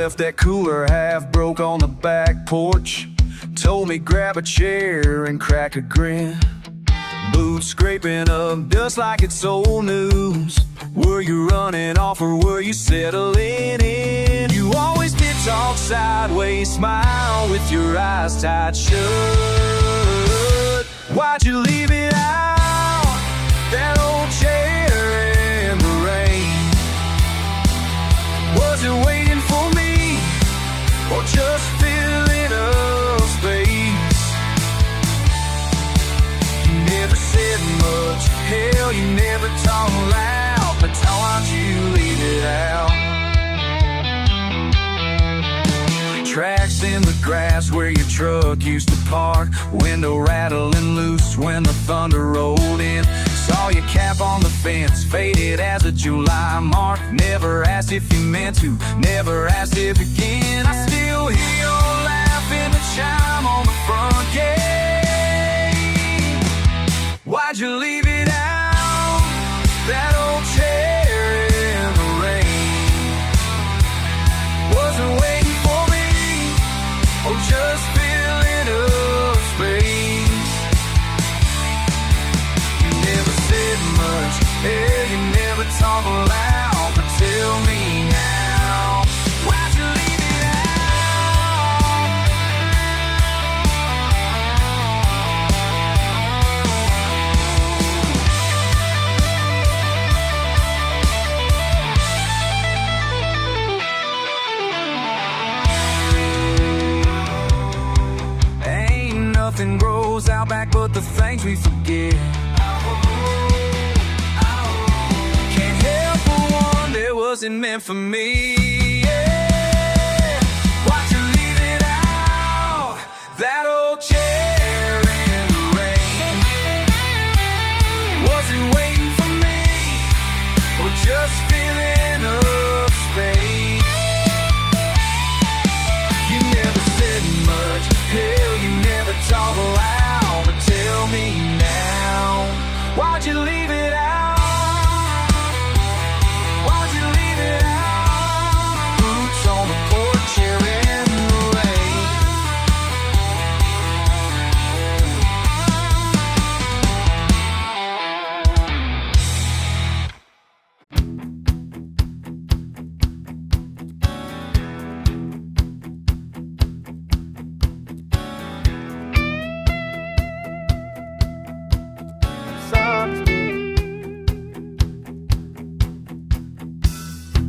left that cooler half broke on the back porch. Told me grab a chair and crack a grin. Boots scraping up dust like it's old news. Were you running off or were you settling in? You always did talk sideways, smile with your eyes tight shut. Why'd you leave it out, that old chair in the rain? Was it waiting for me, or just filling up space? You never said much, hell, you never talked loud, but why'd you leave it out? Tracks in the grass where your truck used to park. Window rattling loose when the thunder rolled in. Saw your cap on the fence, faded as a July mark. Never asked if you meant to, never asked if again. I still hear your laugh in the chime on the front gate. Why'd you leave it out, that old chair in the rain? Wasn't waiting for me, or just filling up space. You never said much, yeah, you never talk loud, but tell me now, why'd you leave it out? Ain't nothing grows out back but the things we forget. Can't help but wonder, wasn't meant for me, yeah. Why'd you leave it out, that old chair in the rain? Was it waiting for me, or just filling up space? You never said much, hell, you never talk loud, but tell me now, why'd you leave it out? Why'd you leave it out? Boots on the porch here in the rain.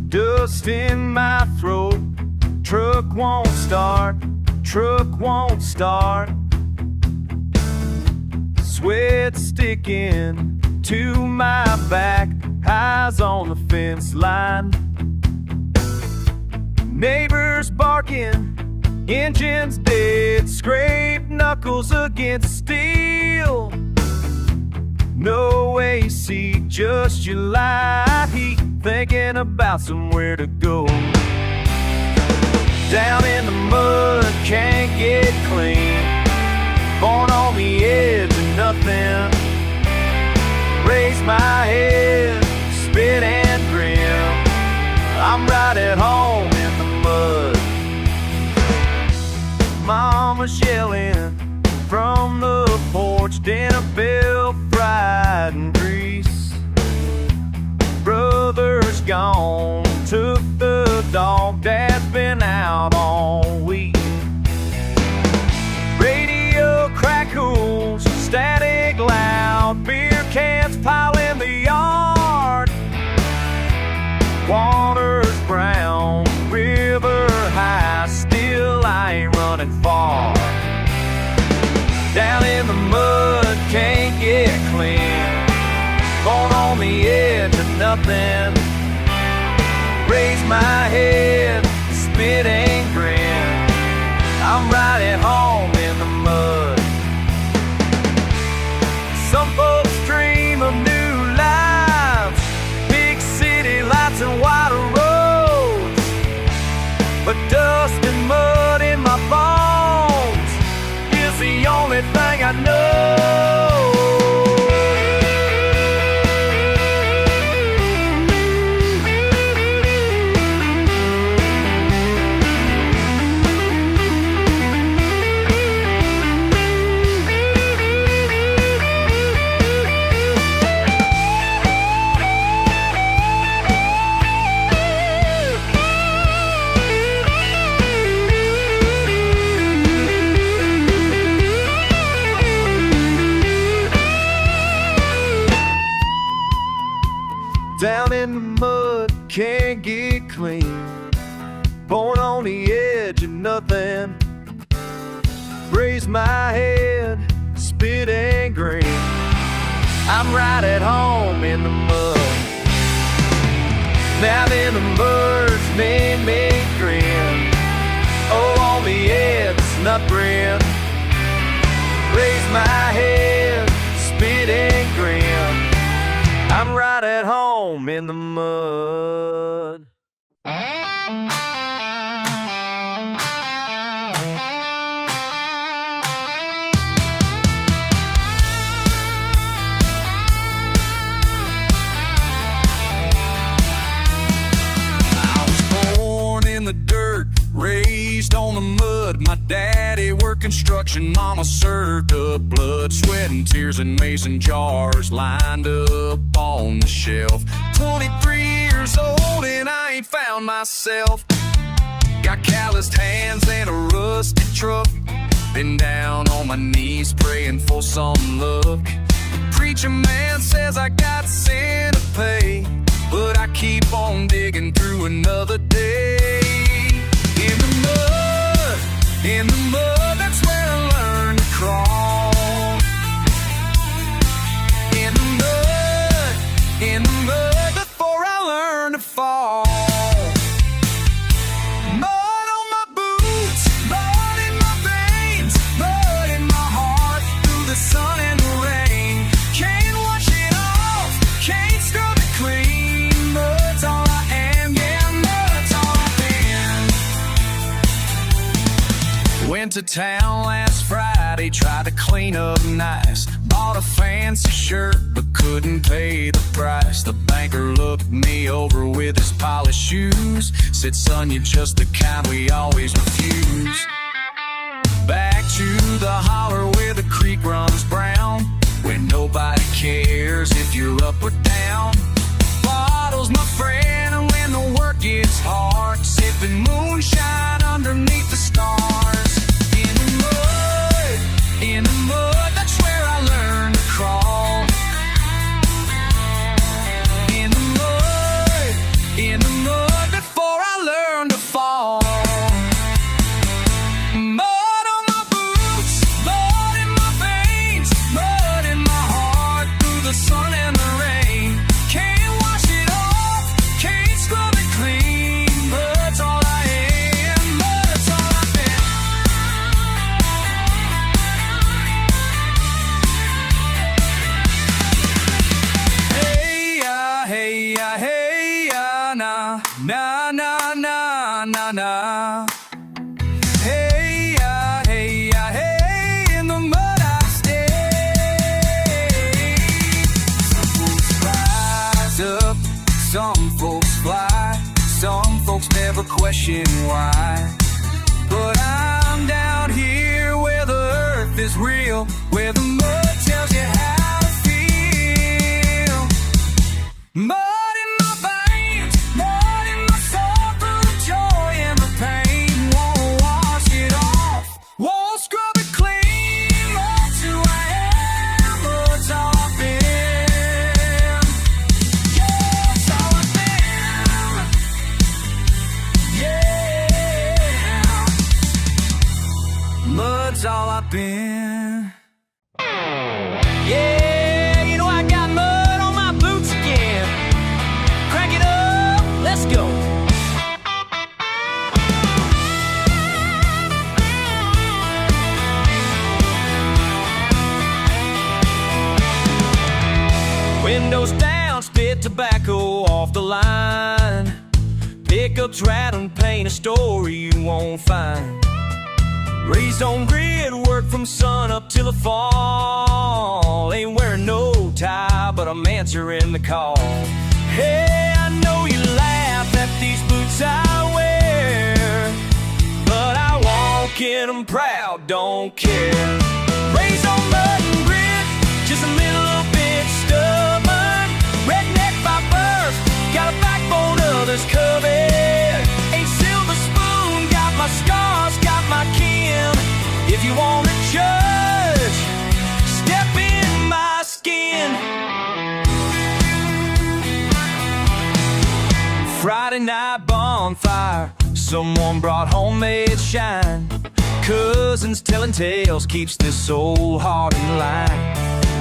Dust in my throat, truck won't start, truck won't start. Sweat sticking to my back, eyes on the fence line. Neighbors barking, engines dead, scrape knuckles against steel. No AC, just July heat, thinking about somewhere to go. Down in the mud, can't get clean, born on the edge of nothing. Raise my head, spit and grin, I'm right at home in the mud. Mama's yelling from the porch, dinner bell fried and grease. Brother's gone, took the dog, dad's been out all week. Radio crackles, static loud, beer cans pile in the yard. Water's brown, river high, still I ain't running far. Down in the mud, can't get clean, born on the edge of nothing. Raise my head, spit and grin, I'm right at home in the mud. Some folks dream of new lives, big city lights and wider roads, but dust and mud in my bones is the only thing I know. on the edge of nothing. Raise my head, spit and grin. I'm right at home in the mud. Now then the birds made me grin. Oh, on the edge, nut brim. Raise my head, spit and grin. I'm right at home in the mud. Raised on the mud, my daddy worked construction, mama served up blood, sweat and tears in mason jars lined up on the shelf. 23 years old and I ain't found myself. Got calloused hands and a rusty truck. Been down on my knees praying for some luck. The preacher man says I got sin to pay, but I keep on digging through another day. In the mud, that's where I learned to crawl. In the mud, before I learned to fall. Mud on my boots, mud in my veins, mud in my heart, through the sun and the rain. Can't wash it off, can't scrub it clean. Mud's all I am, yeah, mud's all I've been. Went to town last Friday, tried to clean up nice. Bought a fancy shirt, but couldn't pay the price. The banker looked me over with his polished shoes. Said, son, you're just the kind we always refuse. Back to the holler where the creek runs brown, where nobody cares if you're up or down. Bottles, my friend, and when the work gets hard, sipping moonshine underneath the stars. In the mud, that's where I learned to crawl. In the mud, before I learned to fall. Mud on my boots, mud in my veins, mud in my heart, through the sun and the rain. Can't wash it off, can't scrub it clean. Mud's all I am, mud's all I've been. Hey ya, na, na, na, na, na, na. Hey ya, hey, in the mud I stay. Some folks rise up, some folks fly, some folks never question why. But I'm down here where the earth is real, where the mud tells you how to feel. Mud in my veins, mud in my soul, through the joy and the pain. Won't wash it off, won't scrub it clean. Mud's who I am, mud's all I've been. Yeah, it's all I've been. Yeah, mud's all I've been. Yeah, you know I got mud on my boots again. Crank it up, let's go. Windows down, spit tobacco off the line. Pickups rattling, paint a story you won't find. Raised on grid, work from sun up till the fall. Ain't wearing no tie, but I'm answering the call. Hey, I know you laugh at these boots I wear, but I walk in them proud, don't care. Raised on mud and grit, just a little bit stubborn. Redneck by birth, got a backbone others covet. Ain't silver spoon, got my scars, got my kin. If you wanna judge, step in my skin. Friday night bonfire, someone brought homemade shine. Cousins telling tales keeps this old heart in line.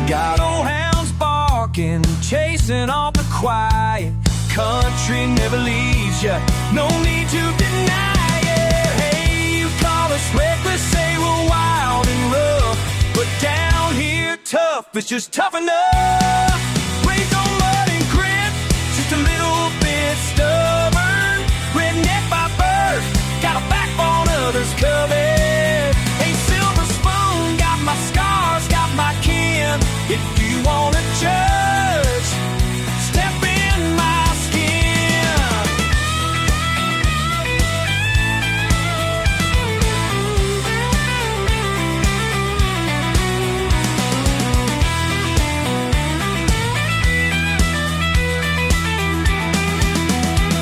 Got old hounds barking, chasing off the quiet. Country never leaves ya, no need to deny it. Hey, you call us reckless, say we're wild and rough, but down here tough, it's just tough enough. Raised on mud and grit, just a little bit stubborn. Redneck by birth, got a backbone others covet. Ain't silver spoon, got my scars, got my kin. If you wanna judge, step in my skin.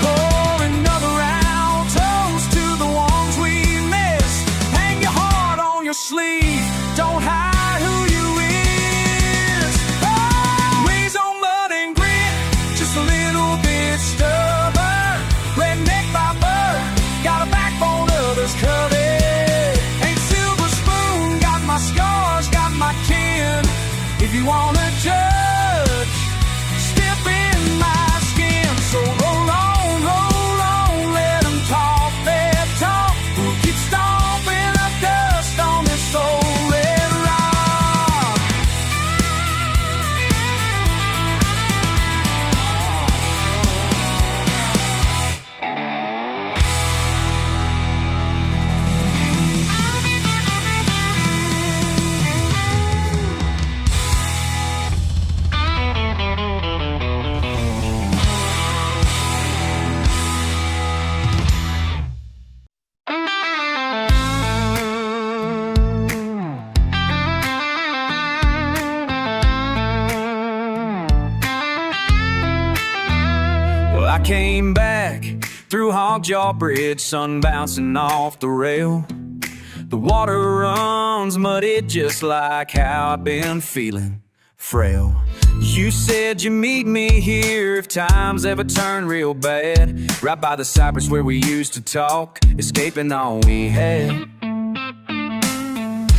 Pour another round, toast to the ones we missed. Hang your heart on your sleeve, don't hide who you is. Oh, raised on mud and grit, just a little bit stubborn. Redneck by birth, got a backbone others covet. Ain't silver spoon, got my scars, got my kin. If you wanna judge, step in my skin. So roll on, let them talk their talk. We'll keep stomping up dust on this old red rock. Well, I came back through Hogjaw Bridge, sun bouncing off the rail. The water runs muddy just like how I've been feeling, frail. You said you'd meet me here if times ever turn real bad, right by the cypress where we used to talk, escaping all we had.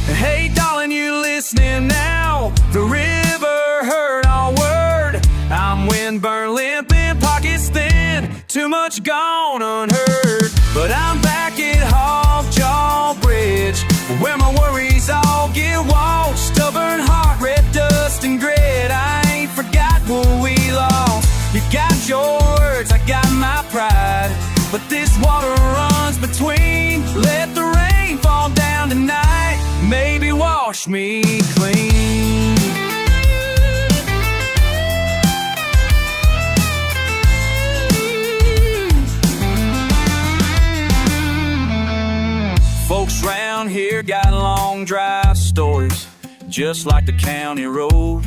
Hey darling, you listening now? The river heard our word. I'm windburn, limp and pockets thin, too much gone unheard. But I'm back at Hogjaw Bridge, where my worries all get washed. Stubborn heart, red dust and grit, I ain't forgot what we lost. You got your words, I got my pride, but this water runs between. Let the rain fall down tonight, maybe wash me clean. Folks round here got long dry stories, just like the county road.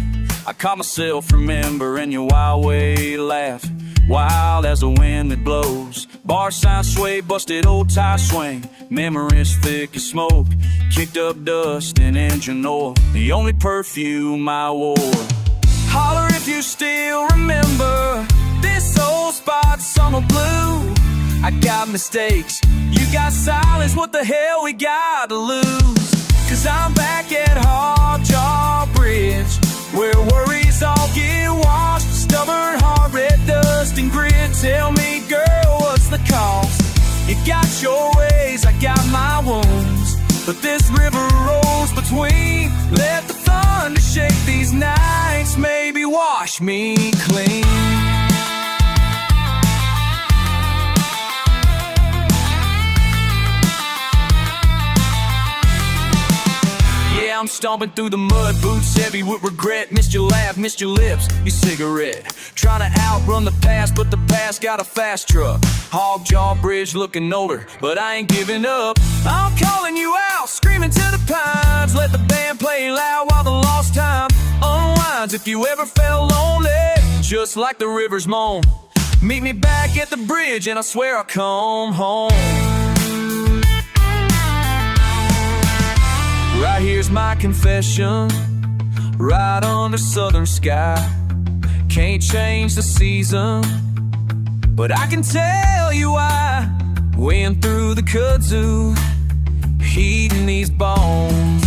I caught myself remembering your wild way laugh, wild as the wind that blows. Bar sign sway, busted old tie swing, memories thick as smoke, kicked up dust and engine oil, the only perfume I wore. Holler if you still remember this old spot, summer blue. I got mistakes, you got silence, what the hell we got to lose? Cause I'm back at Hogjaw Bridge, where worries all get washed. Stubborn heart, red dust and grit. Tell me girl, what's the cost? You got your ways, I got my wounds, but this river rolls between. Let the thunder shake these nights, maybe wash me clean. I'm stomping through the mud, boots heavy with regret. Missed your laugh, missed your lips, your cigarette. Trying to outrun the past, but the past got a fast truck. Hogjaw Bridge looking older, but I ain't giving up. I'm calling you out, screaming to the pines. Let the band play loud while the lost time unwinds. If you ever felt lonely, just like the river's moan, meet me back at the bridge and I swear I'll come home. Right here's my confession, right under southern sky. Can't change the season, but I can tell you why. Wind through the kudzu, heating these bones.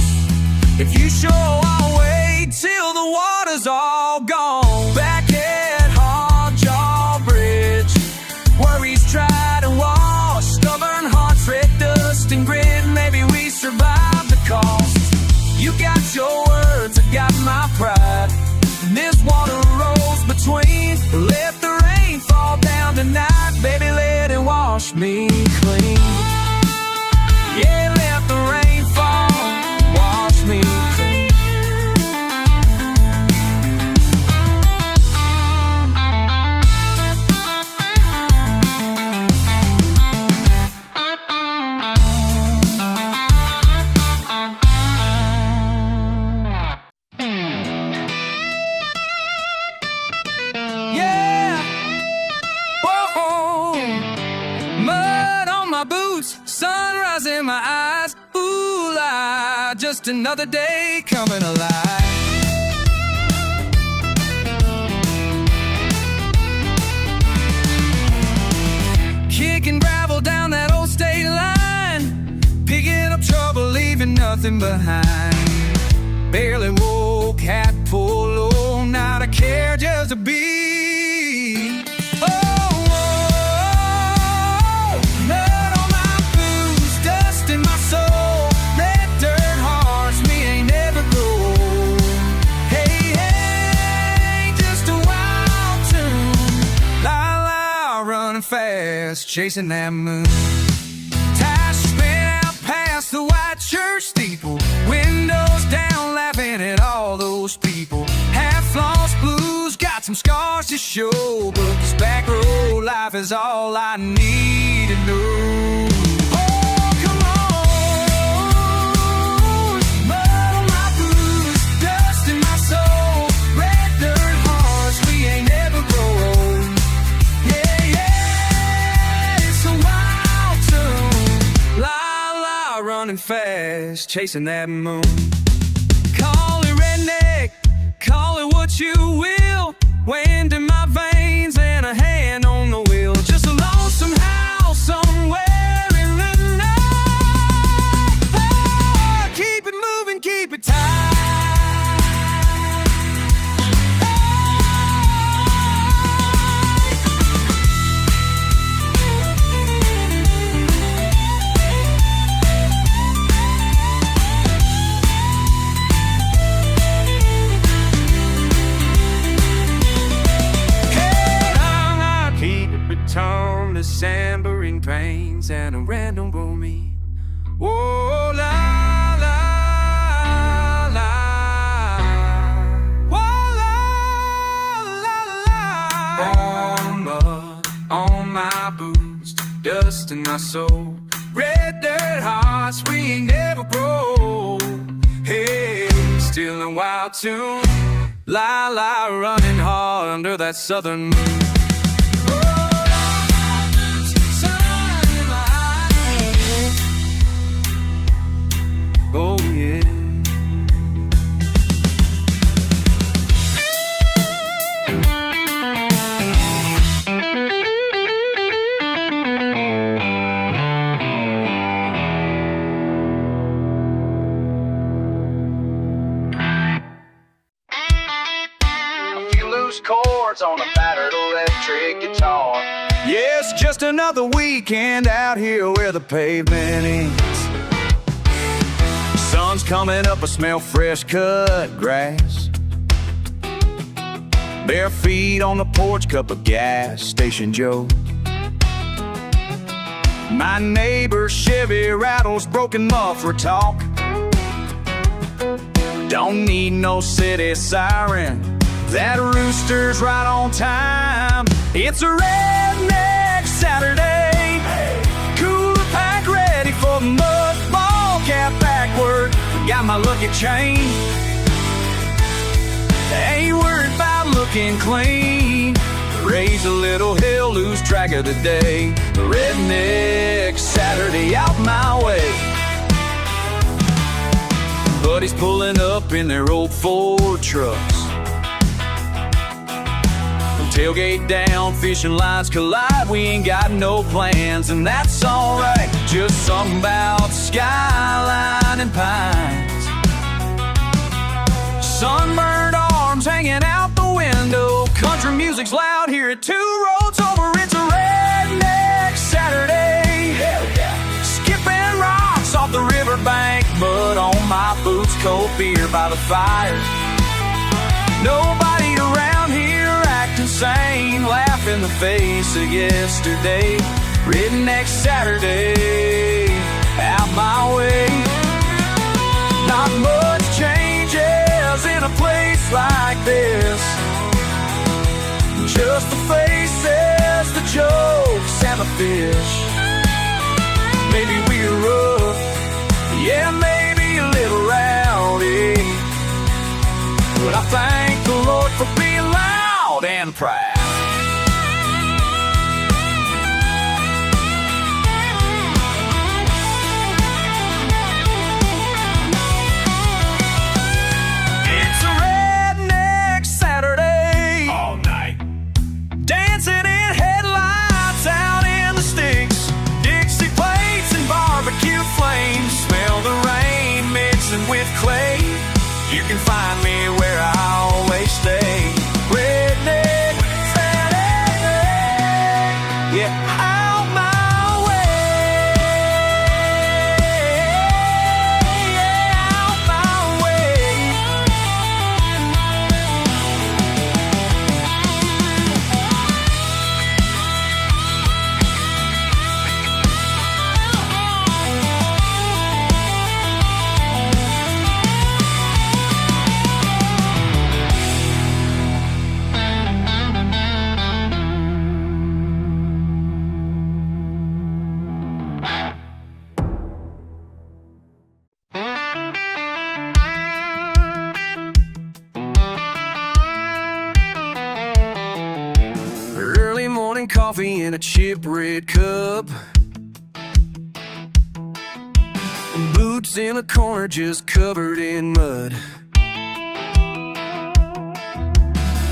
If you sure I'll wait till the water's all gone. Back at Hardjaw Bridge, worries try to wash. Stubborn hearts, red dust and grit. Maybe we survive the cost. You got your words, I got my pride. And this water rolls between. Let the rain fall down tonight. Baby, let it wash me clean. Yeah, let the rain fall, wash me clean. Yeah! Whoa! Mud on my boots, sunrise in my eyes. Ooh, la, just another day coming alive. Kicking gravel down that old state line, picking up trouble, leaving nothing behind. Barely woke, hat pulled low, not a care, just a beat. Fast, chasing that moon. Tires spin out past the white church steeple. Windows down, laughing at all those people. Half lost blues, got some scars to show, but this back road life is all I need to know. Oh, come on, mud on my boots, dust in my soul, red dirt hearts, we ain't never grow old. Running fast, chasing that moon. Call it redneck, call it what you will. Wind in my veins and a hand on the wheel. Just a lonesome house somewhere in the night. Oh, keep it moving, keep it tight. The sambrine pains and a random roaming. Whoa, la la la. Whoa, la la la. On mud, on my boots, dust in my soul. Red dirt hearts, we ain't never broke. Hey, still a wild tune. La la, running hard under that southern moon. Oh yeah. A few loose chords on a battered electric guitar. Yes, just another weekend out here where the pavement ends. Sun's coming up, I smell fresh cut grass. Bare feet on the porch, cup of gas station Joe. My neighbor's Chevy rattles broken muffler talk. Don't need no city siren, that rooster's right on time. It's a redneck Saturday, cooler pack ready for the mud. Ball cap backward, got my lucky chain. Ain't worried about looking clean. Raise a little hill, lose track of the day. The redneck Saturday out my way. Buddies pulling up in their old Ford trucks. Tailgate down, fishing lines collide. We ain't got no plans, and that's alright. Just something about skyline and pines. Sunburned arms hanging out the window. Country music's loud here at Two Roads Over. It's a redneck Saturday. Hell yeah. Skipping rocks off the riverbank, mud on my boots, cold beer by the fire. Nobody around here acting sane, laugh in the face of yesterday. Redneck Saturday, out my way. Not much changes in a place like this. Just the faces, the jokes, and the fish. Maybe we're rough, yeah, maybe a little rowdy, but I thank the Lord for being loud and proud. It's a redneck Saturday. All night. Dancing in headlights out in the sticks. Dixie plates and barbecue flames. Smell the rain mixing with clay. You can find me where I always stay. Redneck Saturday, yeah, out my way, yeah, out my way. Early morning coffee in a chip red cup. Boots in a corner just covered in mud.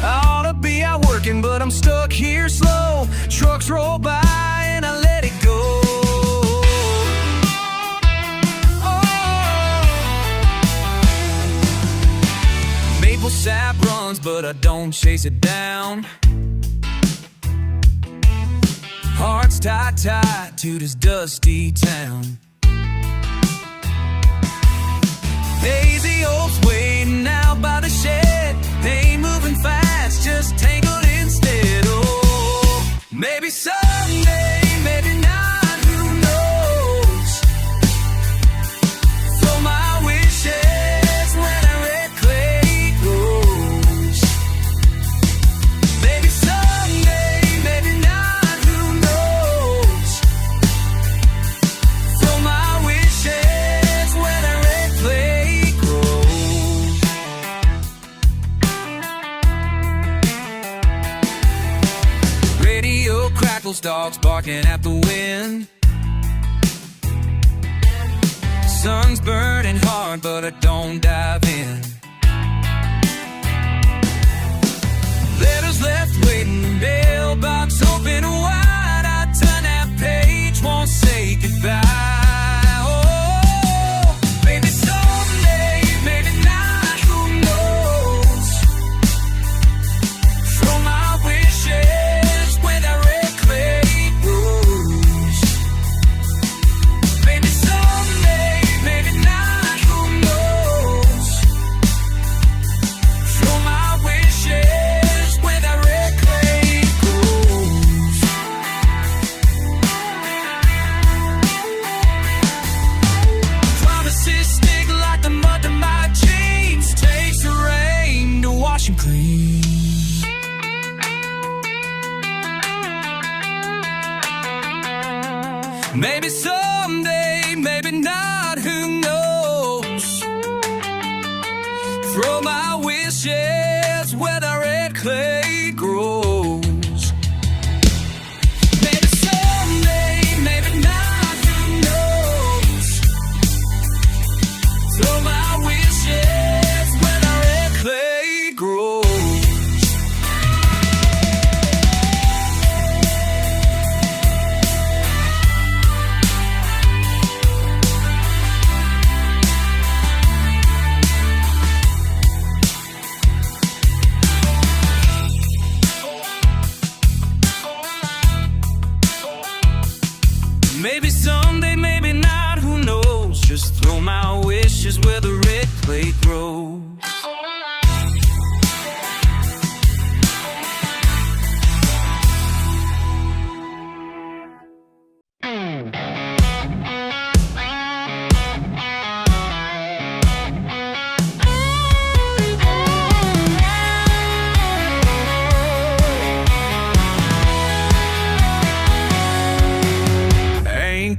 I ought to be out working, but I'm stuck here slow. Trucks roll by and I let it go. Oh. Maple sap runs, but I don't chase it down. Hearts tight to this dusty town. Daisy hopes waiting out by the shed. They ain't moving fast, just tangled instead. Oh, maybe someday, maybe not, who knows? Throw my wishes where that red clay grows. Maybe someday, maybe not, who knows? Throw my wishes where that red clay grows. Radio crackles, dogs barking at the wind. Sun's burning hard, but I don't dive in. Letters left waiting, mailbox open wide. I turn that page, won't say goodbye. Oh, maybe someday, maybe not, who knows? Throw my wishes where that red clay grows. Maybe someday, maybe not, who knows? Lake Road.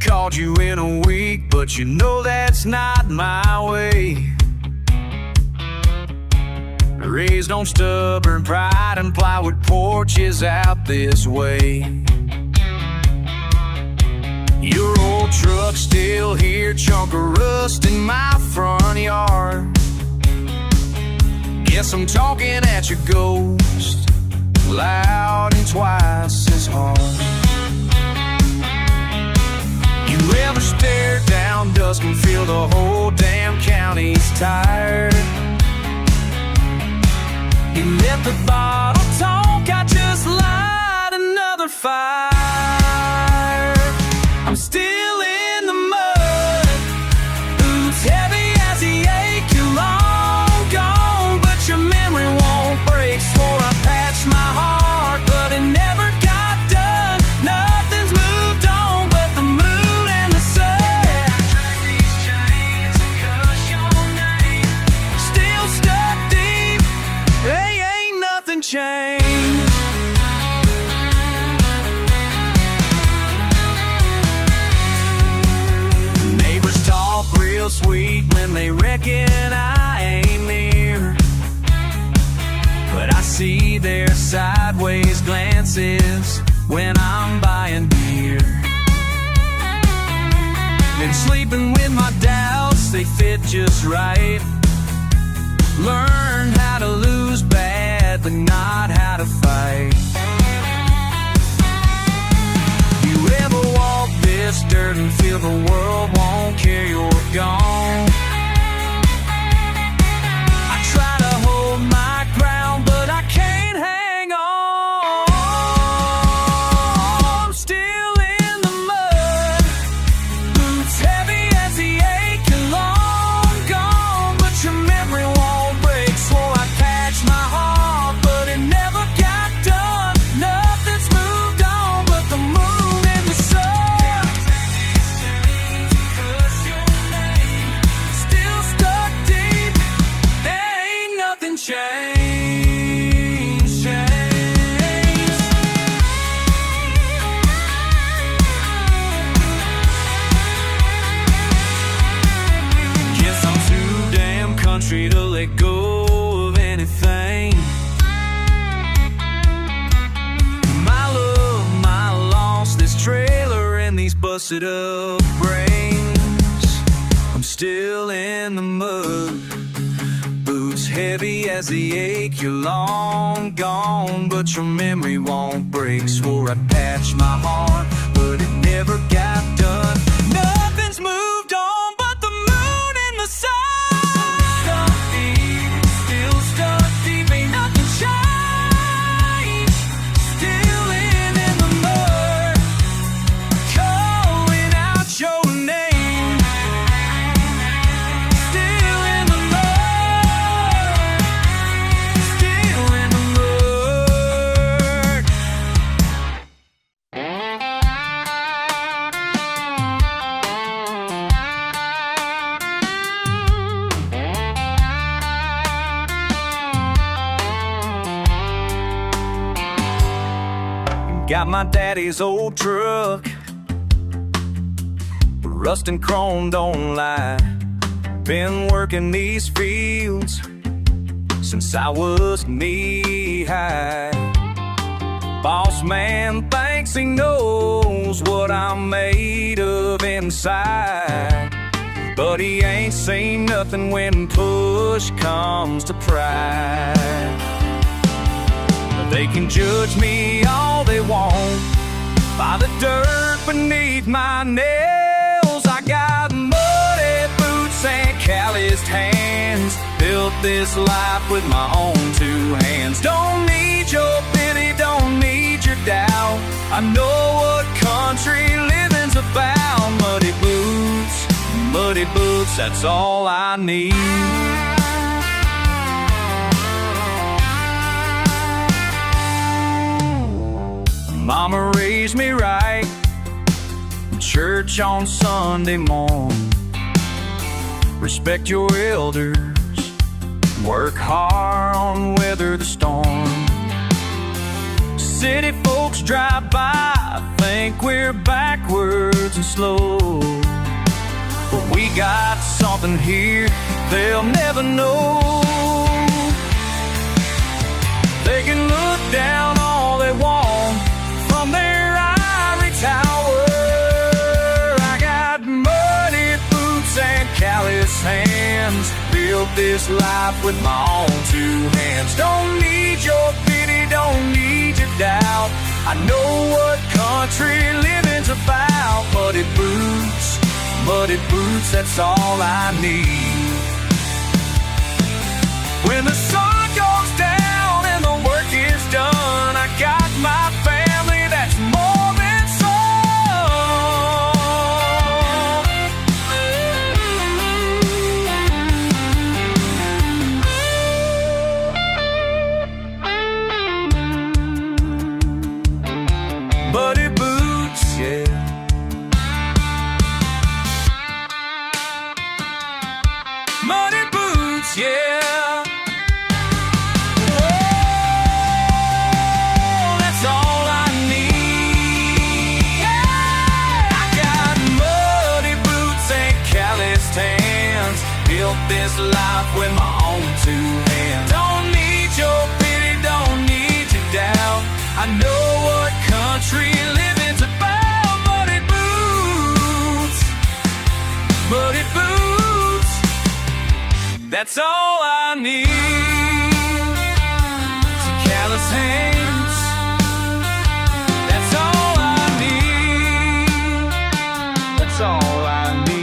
Called you in a week, but you know that's not my way. Raised on stubborn pride and plywood porches out this way. Your old truck's still here, chunk of rust in my front yard. Guess I'm talking at your ghost, loud and twice as hard. You ever stare down dusk and feel the whole damn county's tired? You let the bottle talk, I just light another fire. I'm still in the mud, boots heavy as the ache. You're long gone, but your memory won't break. Swore I patched my heart, but it never got done. Nothing's moved on but the moon and the sun. Drag these chains and cuss your name. Still stuck deep, hey, ain't nothing changed. Neighbors talk real sweet when they reckon I ain't near, but I see their sideways glances when I'm buying beer. Been sleeping with my doubts, they fit just right. Learn how to lose bad, but not how to fight. You ever walk this dirt and feel the world won't care you're gone? I try to hold my ground, but I can't hang on. I'm still in the mud, boots heavy as the ache. You're long gone, but your memory won't break. Swore I patched my heart, but it never got done. Nothing's moved on but the moon and the sun. Still stuck deep, there ain't nothing changed. Guess I'm too damn country to let go of anything. My love, my loss, this trailer and these busted up brains. I'm still in the mud, boots heavy as the ache. You're long gone, but your memory won't break. Swore I'd patch my heart, but it never got done. Nothing's moved on but the moon and the sun. Still stuck deep, ain't nothing changed. Still in the mud, calling out your name. Still in the mud, still in the mud. Got my daddy's old truck, rust and chrome don't lie. Been working these fields since I was knee-high. Boss man thinks he knows what I'm made of inside, but he ain't seen nothing when push comes to pride. They can judge me all they want by the dirt beneath my nails. I got muddy boots and calloused hands, built this life with my own two hands. Don't need your pity, don't need your doubt. I know what country living's about. Muddy boots, muddy muddy boots, that's all I need. Mama raised me right, church on Sunday morning. Respect your elders, work hard, weather the storm. City folks drive by, think we're backwards and slow, but we got something here they'll never know. They can look down all they want from their ivory tower. I got muddy boots and callous hands, built this life with my own two hands. Don't need your pity, don't need your doubt. I know what country living's about. Muddy boots, that's all I need. When the sun goes down and the work is done, I got my family that's more than some. Muddy boots, yeah. Muddy boots, yeah. Oh, that's all I need. Yeah. I got muddy boots and calloused hands, built this life with my own two hands. Don't need your pity, don't need your doubt. I know what country living's about. Muddy boots, muddy boots, that's all I need. Some callous hands, that's all I need. That's all I need.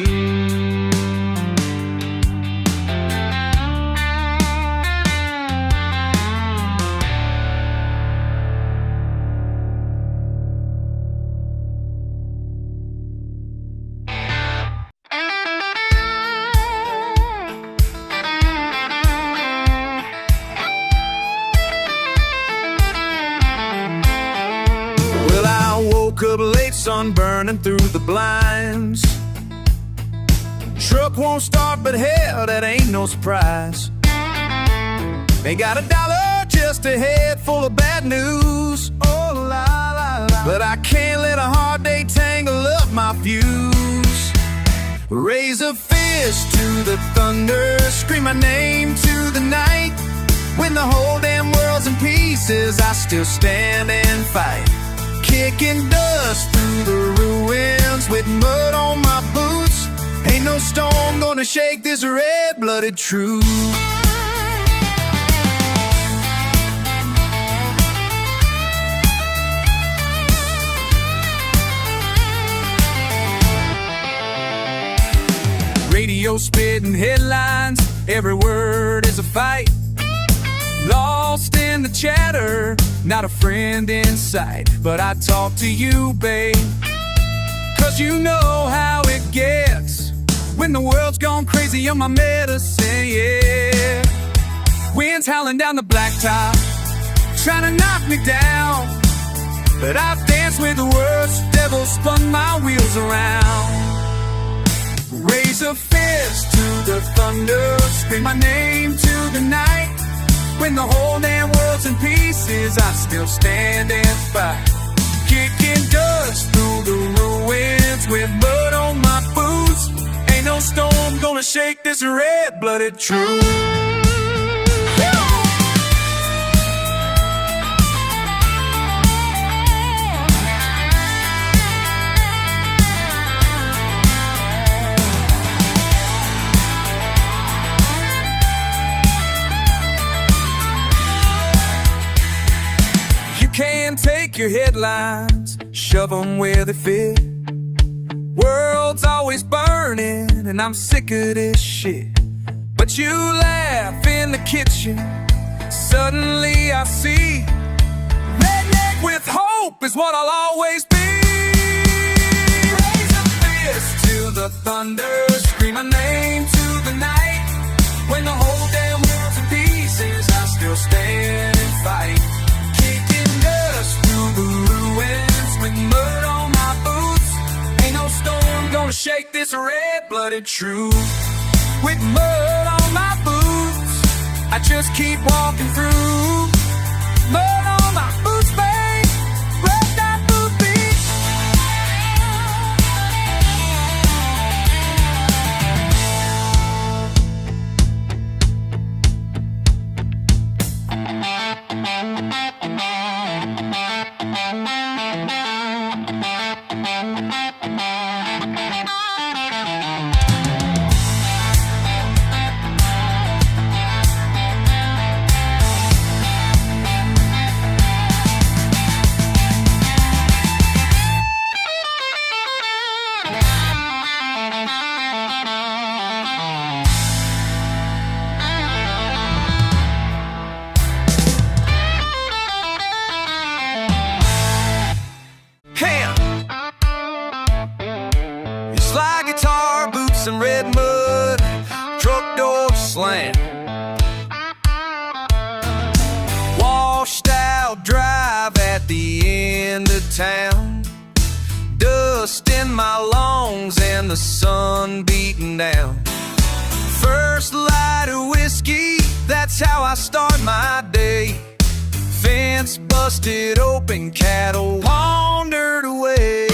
Well, I woke up late, sun burning through the blinds. Truck won't start, but hell, that ain't no surprise. Ain't got $1 just a head full of bad news. Oh, la, la, la. But I can't let a hard day tangle up my fuse. Raise a fist to the thunder, scream my name to the night. When the whole damn world's in pieces, I still stand and fight. Kicking dust through the ruins with mud on my boots. Ain't no storm gonna shake this red-blooded truth. Radio spitting headlines, every word is a fight. Lost in the chatter, not a friend in sight. But I talk to you, babe, 'cause you know how it gets when the world's gone crazy on my medicine, yeah. Wind's howling down the blacktop, trying to knock me down. But I've danced with the worst, devil spun my wheels around. Raise a fist to the thunder, scream my name to the night. When the whole damn world's in pieces, I still stand and fight. Kicking dust through the ruins with mud on my boots. Ain't no storm gonna shake this red-blooded truth. Can't take your headlines, shove them where they fit. World's always burning, and I'm sick of this shit. But you laugh in the kitchen, suddenly I see redneck with hope is what I'll always be. Raise a fist to the thunder, scream Scream my name to the night. When the whole damn world's in pieces, I still stand and fight. Kicking dust through the ruins with mud on my boots. Ain't no storm gonna shake this red-blooded truth. With mud on my boots, I just keep walking through. Mud on my boots, babe. Let that boot beat. Slide guitar, boots and red mud, truck door slam. Washed out drive at the end of town. Dust in my lungs and the sun beating down. First light of whiskey, that's how I start my day. Fence busted open, cattle wandered away.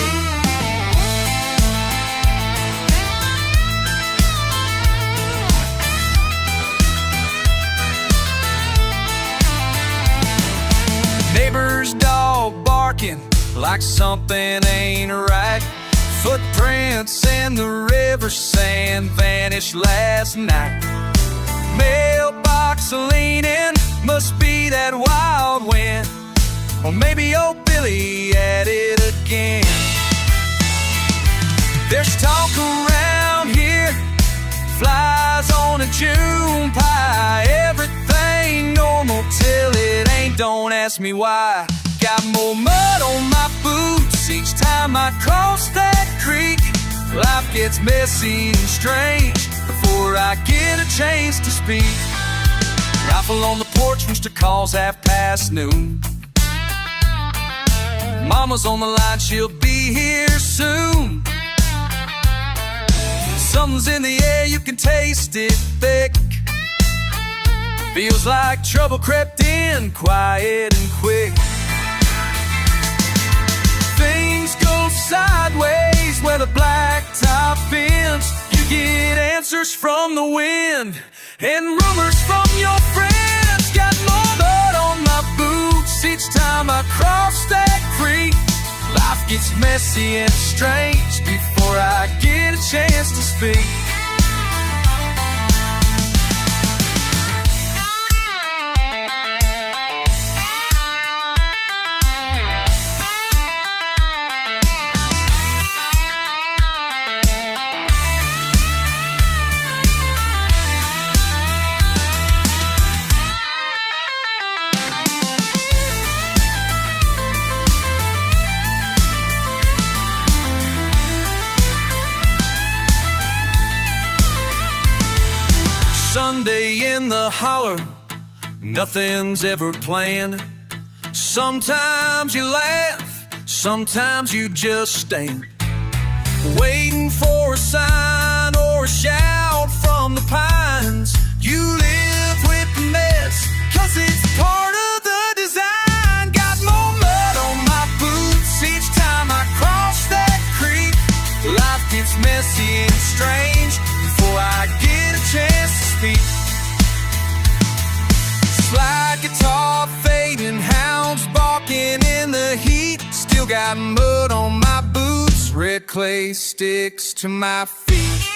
Neighbor's dog barking like something ain't right. Footprints in the river sand vanished last night. Mailbox leaning, must be that wild wind. Or maybe old Billy at it again. There's talk around here, flies on a June pie. Everything normal till it ain't, don't ask me why. Got more mud on my boots each time I cross that creek. Life gets messy and strange before I get a chance to speak. Rifle on the porch, rooster calls noon. Mama's on the line, she'll be here soon. Something's in the air, you can taste it thick. Feels like trouble crept in, quiet and quick. Things go sideways where the blacktop ends. You get answers from the wind and rumors from your friends. Got more mud on my boots each time I cross that creek. Life gets messy and strange before I get a chance to speak. Sunday in the holler, nothing's ever planned. Sometimes you laugh, sometimes you just stand, waiting for a sign or a shout from the pines. You live with the mess, 'cause it's part of the design. Got more mud on my boots each time I cross that creek. Life gets messy and strange before I get a chance to speak. Slide guitar fading, hounds barking in the heat. Still got mud on my boots, red clay sticks to my feet.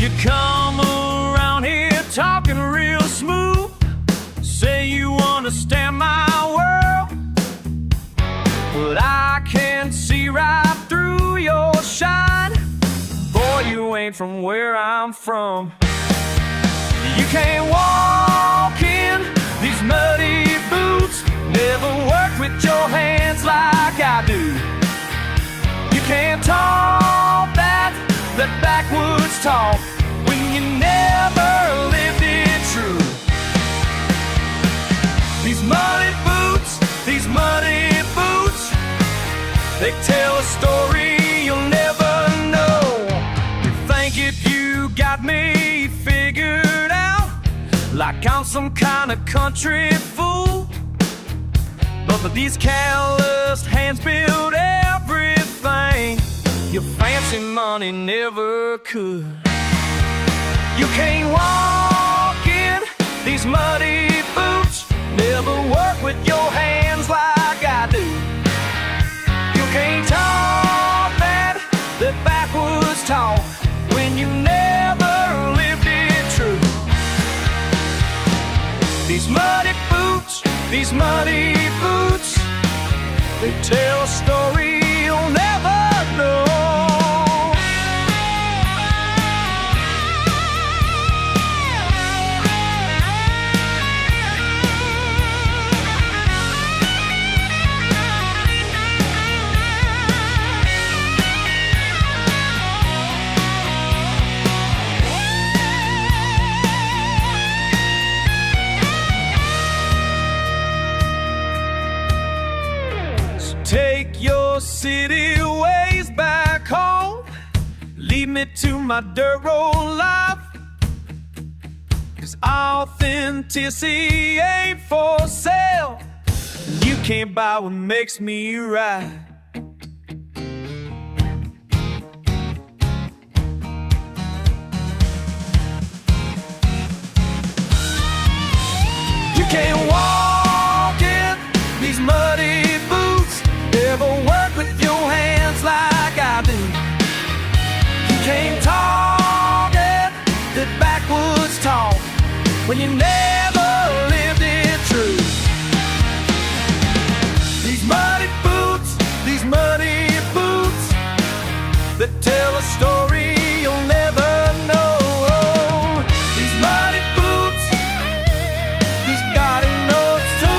You come around here talking ain't from where I'm from. You can't walk in these muddy boots, never work with your hands like I do. You can't talk that backwoods talk when you never lived it true. These muddy boots, they tell a story you'll never know. You think if you got me figured out, like I'm some kind of country fool, but these calloused hands build everything your fancy money never could. You can't walk in these muddy boots, never work with your hands like I do. You can't talk that backwoods talk when you never lived it true. These muddy boots, they tell a story you'll never know. Take your city ways back home, lead me to my dirt road life, 'cause authenticity ain't for sale. You can't buy what makes me right. You can't walk in these muddy boots, never work with your hands like I do. You can't talk that backwoods talk when you never lived it true. These muddy boots, that tell a story you'll never know. These muddy boots, these garden notes too.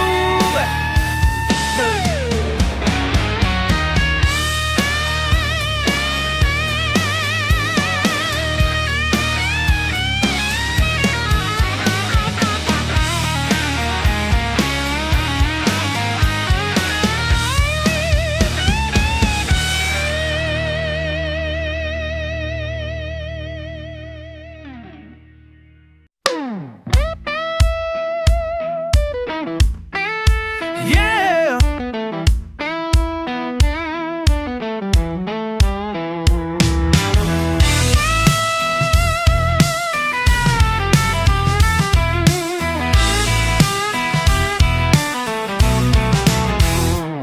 Yeah.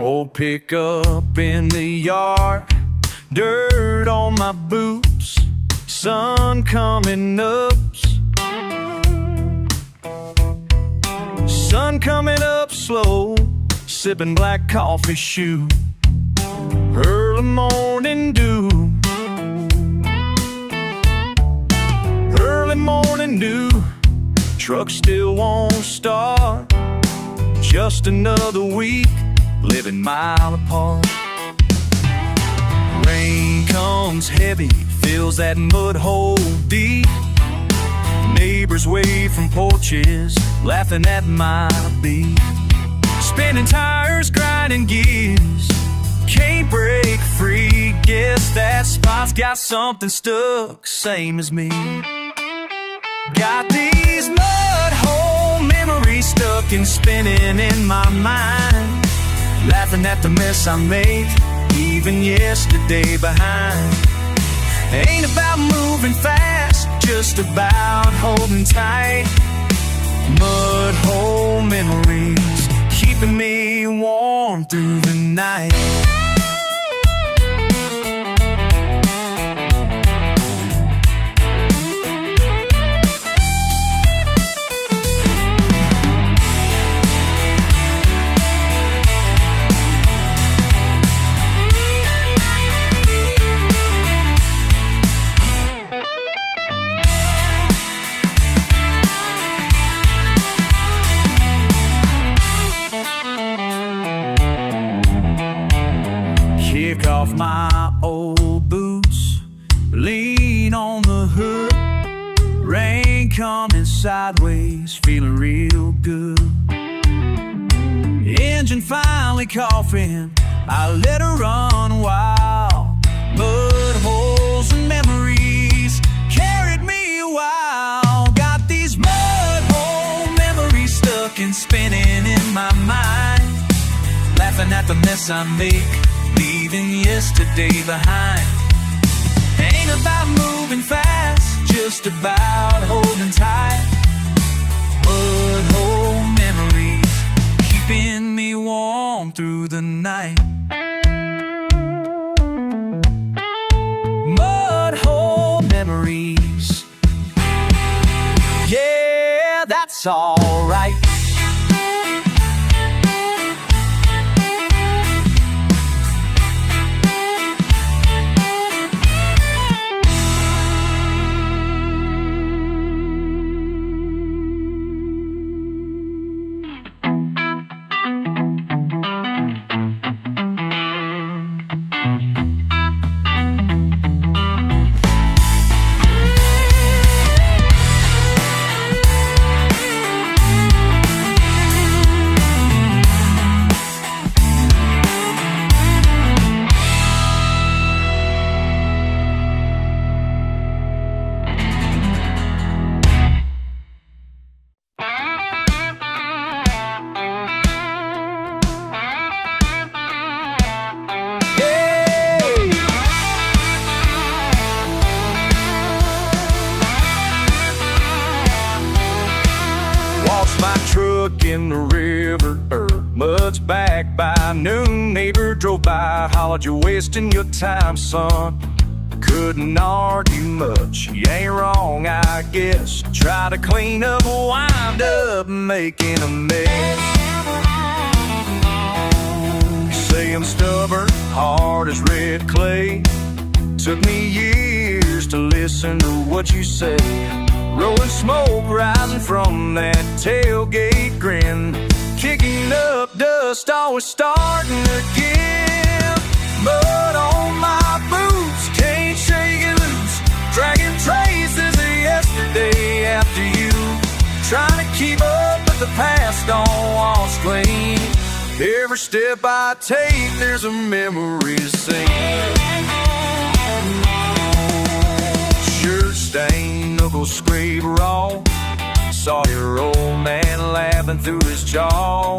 Old pickup in the yard, dirt on my boots, sun coming up. Sun coming up slow, sipping black coffee shoe, early morning dew, early morning dew. Truck still won't start, just another week living mile apart. Rain comes heavy, fills that mud hole deep. Neighbors wave from porches, laughing at my beat. Spinning tires, grinding gears, can't break free. Guess that spot's got something stuck, same as me. Got these mud hole memories stuck and spinning in my mind, laughing at the mess I made, even yesterday behind. Ain't about moving fast, just about holding tight. Mud hole memories, keeping me warm through the night. lonely coffin, I let her run wild. Mud holes and memories carried me a while. Got these mud hole memories stuck and spinning in my mind. Laughing at the mess I make, leaving yesterday behind. Ain't about moving fast, just about holding tight. Mud hole memories keeping me warm through the night. Mud hole memories, yeah, that's alright. In the river, mud's back by noon. Neighbor drove by, hollered, "You're wasting your time, son." Couldn't argue much, you ain't wrong, I guess. Try to clean up, wind up making a mess. Say I'm stubborn, hard as red clay. Took me years to listen to what you say. Rolling smoke rising from that tailgate grin. Kicking up dust, always starting again. Mud on my boots, can't shake it loose. Dragging traces of yesterday after you. Trying to keep up, but the past don't wash clean. Every step I take, there's a memory to sing. Shirt stain, knuckles scrape raw. Saw your old man laughing through his jaw.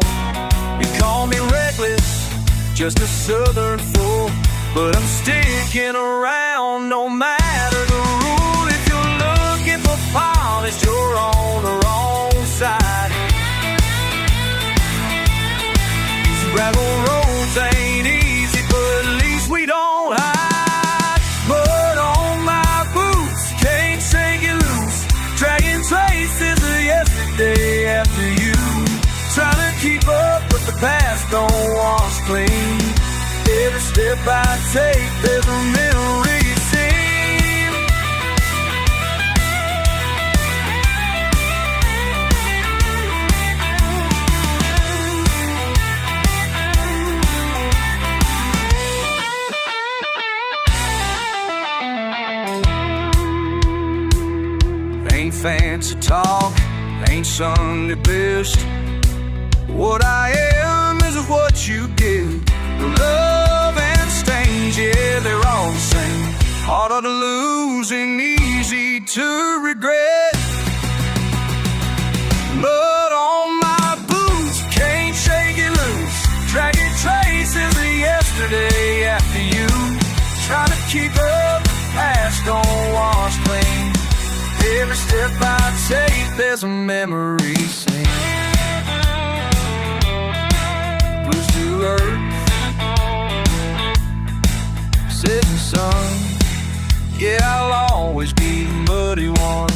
You call me reckless, just a southern fool, but I'm sticking around no matter the rule. If you're looking for polish, you're on the wrong side. These gravel roads ain't easy, but at least we don't hide. Mud on my boots, can't shake it loose. Dragging traces of yesterday after you. Trying to keep up, but the past don't wash clean. Every step I take, there's a memory to sing. Ain't fancy talk, ain't Sunday best. What I am is what you give. The love and stains, yeah, they're all the same. Harder to lose and easy to regret. Mud on my boots, can't shake it loose. Dragging traces of yesterday after you. Trying to keep up, past don't wash clean. Every step I take, there's a memory sing. Blues to earth, setting sun. Yeah, I'll always be the muddy one.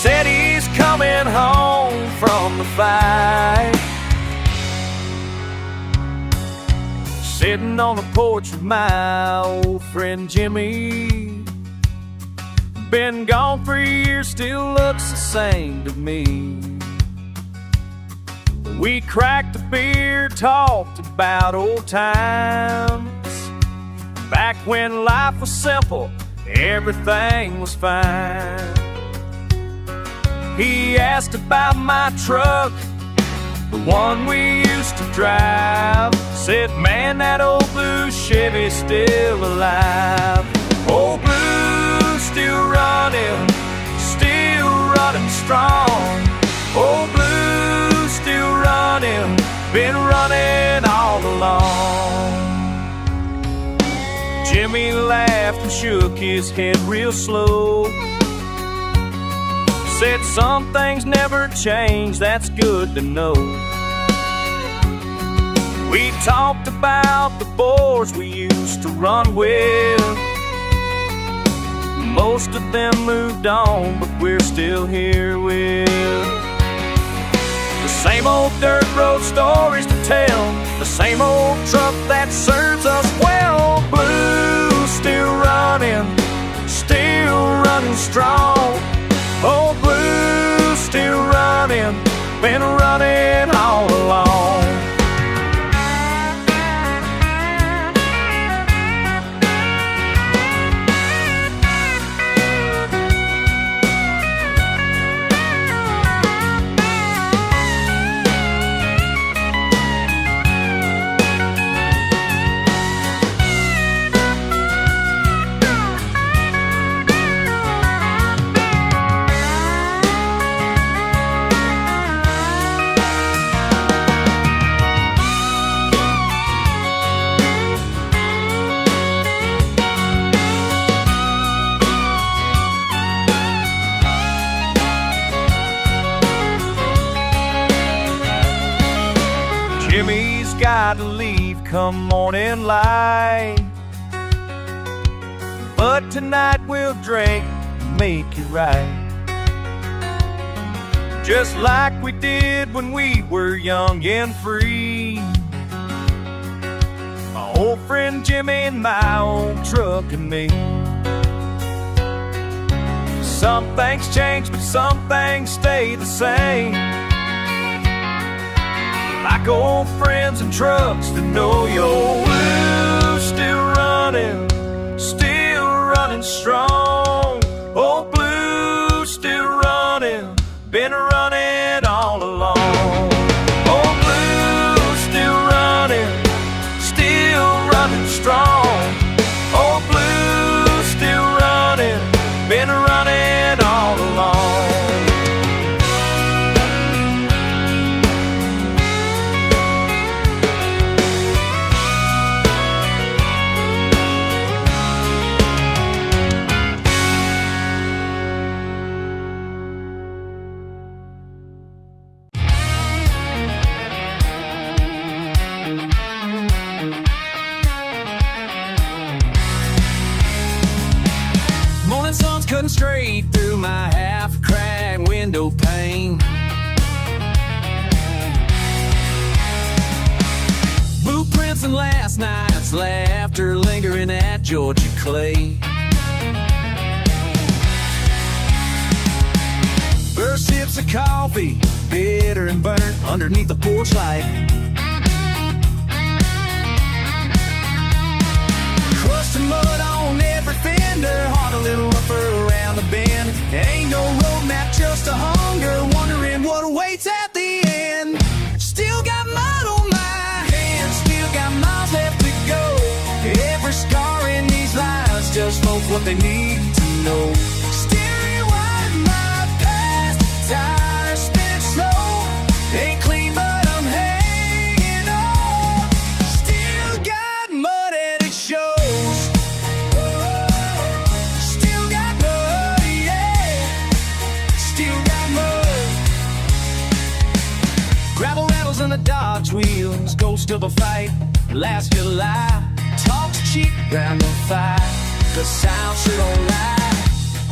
said he's coming home from the fight. Sitting on the porch with my old friend Jimmy. Been gone for years, still looks the same to me. We cracked a beer, talked about old times, back when life was simple, everything was fine. He asked about my truck, the one we used to drive. Said, man, that old blue Chevy's still alive. Old blue still running strong. Old blue still running, been running all along. Jimmy laughed and shook his head real slow. Said some things never change, that's good to know. We talked about the boys we used to run with. Most of them moved on, but we're still here with the same old dirt road stories to tell, the same old truck that serves us well. Blue still running strong. Old blue still running, been running all along. Jimmy's got to leave come morning light, but tonight we'll drink and make it right, just like we did when we were young and free. My old friend Jimmy and my old truck and me. Some things change, but some things stay the same. Like old friends and trucks that know your blue still running strong. Old blue still running, been running all along. Old blue still running strong. Old blue still running, been running all along. Cutting straight through my half-cracked window pane. Blueprints and last night's laughter lingering at Georgia clay. First sips of coffee, bitter and burnt underneath the porch light. Crust and mud on every fender, heart a little rougher around the bend. Ain't no roadmap, just a hunger, wondering what awaits at the end. Still got mud on my hands, still got miles left to go. Every scar in these lives just knows what they need to know. Steering wide my past, tires spin slow. Ain't clean but I'm hanging on. Still got mud and it shows. Still got mud, yeah. Still got mud. Gravel rattles on the Dodge wheels, ghost of a fight last July. Talks cheap, ground on fire, the sound sure don't lie.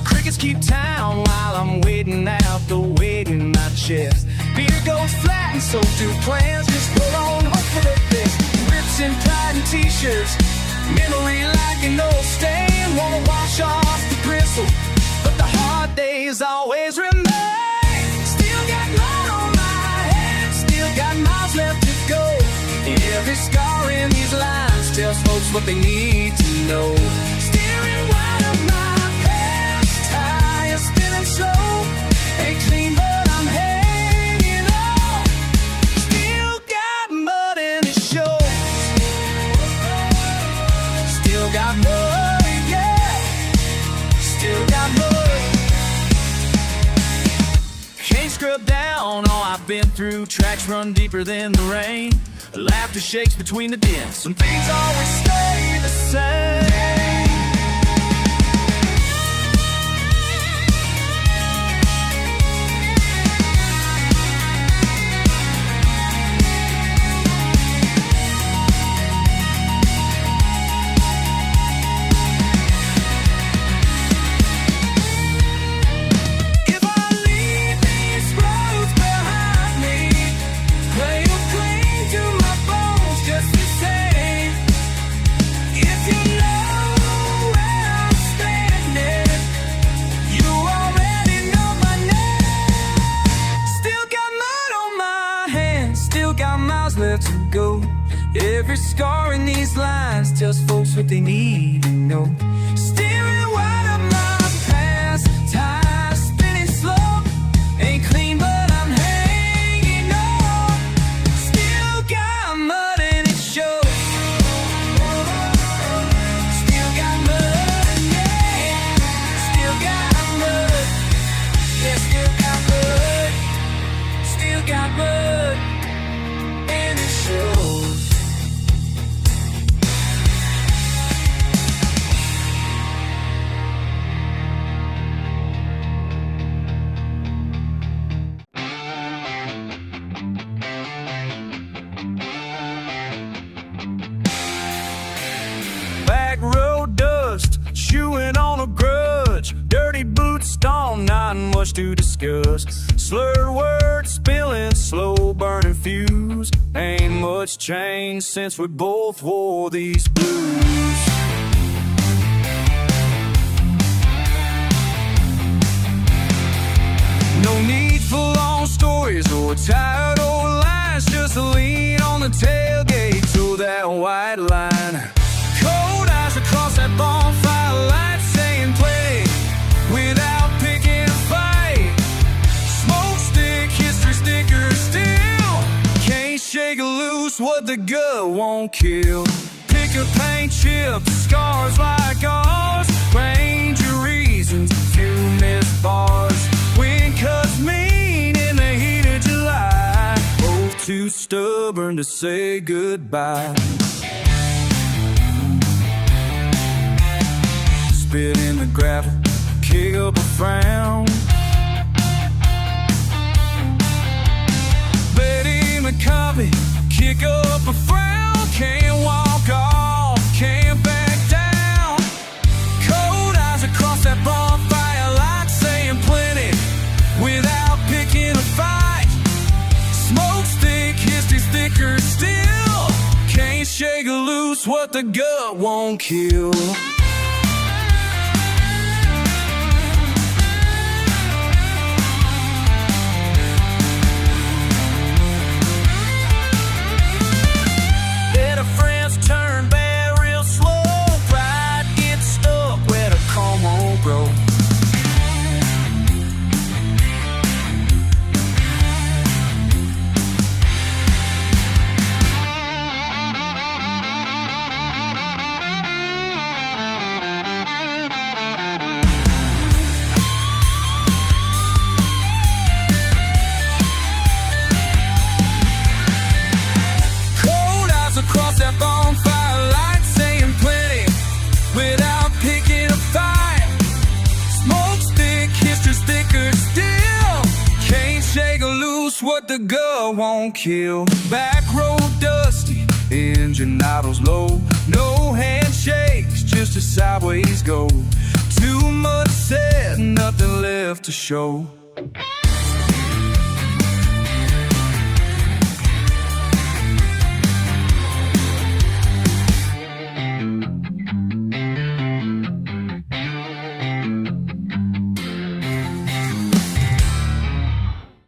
Crickets keep town while I'm waiting out chest. Beer goes flat and so do plans. Just pull on, hope for the best. Rips and pride and t-shirts, memory like an old stain. Wanna wash off the bristle, but the hard days always remain. Still got blood on my hands, still got miles left to go. Every scar in these lines tells folks what they need to know. Steering wide of my past, tires spinning slow. Ain't clean but I'm hanging on. Still got mud in it shows. Still got mud, yeah. Still got mud. Can't scrub down all I've been through. Tracks run deeper than the rain. Laughter shakes between the dents. Some things always stay the same. Left to go. Every scar in these lines tells folks what they need to know. Steering wide of my past, tires spinning slow. Ain't clean but I'm hanging on. Still got mud and it shows. Still got mud, yeah. Still got mud. Yeah, still got mud. Still got mud. Back road dust, chewing on a grudge. Dirty boots stomp, not much to discuss. Slurred words spilling, slow burning fuse. Ain't much changed since we both wore these blues. No need for long stories or tired old lines. Just lean on the tailgate to that white line. Cold eyes across that bonfire light, saying play without picking a fight. Smoke stick, history stickers still can't shake loose what the gut won't kill. Pick a paint chip, scars like ours. Range of reasons, few missed bars. Wind cuts mean in the heat of July. Both too stubborn to say goodbye. Spit in the gravel, kick up a frown. Betty McCovey, kick up a frown. Can't walk off, can't back down. Cold eyes across that bonfire light, saying plenty without picking a fight. Smoke stick, history sticker still can't shake loose what the gut won't kill. Turn bad real slow, pride gets stuck where the calm won't grow. Cold eyes across that bonfire light, saying plenty without picking a fight. Smoke stick, history sticker still can't shake loose what the gut won't kill. Back road dusty, engine idles low. No handshakes, just a sideways go. Too much said, nothing left to show.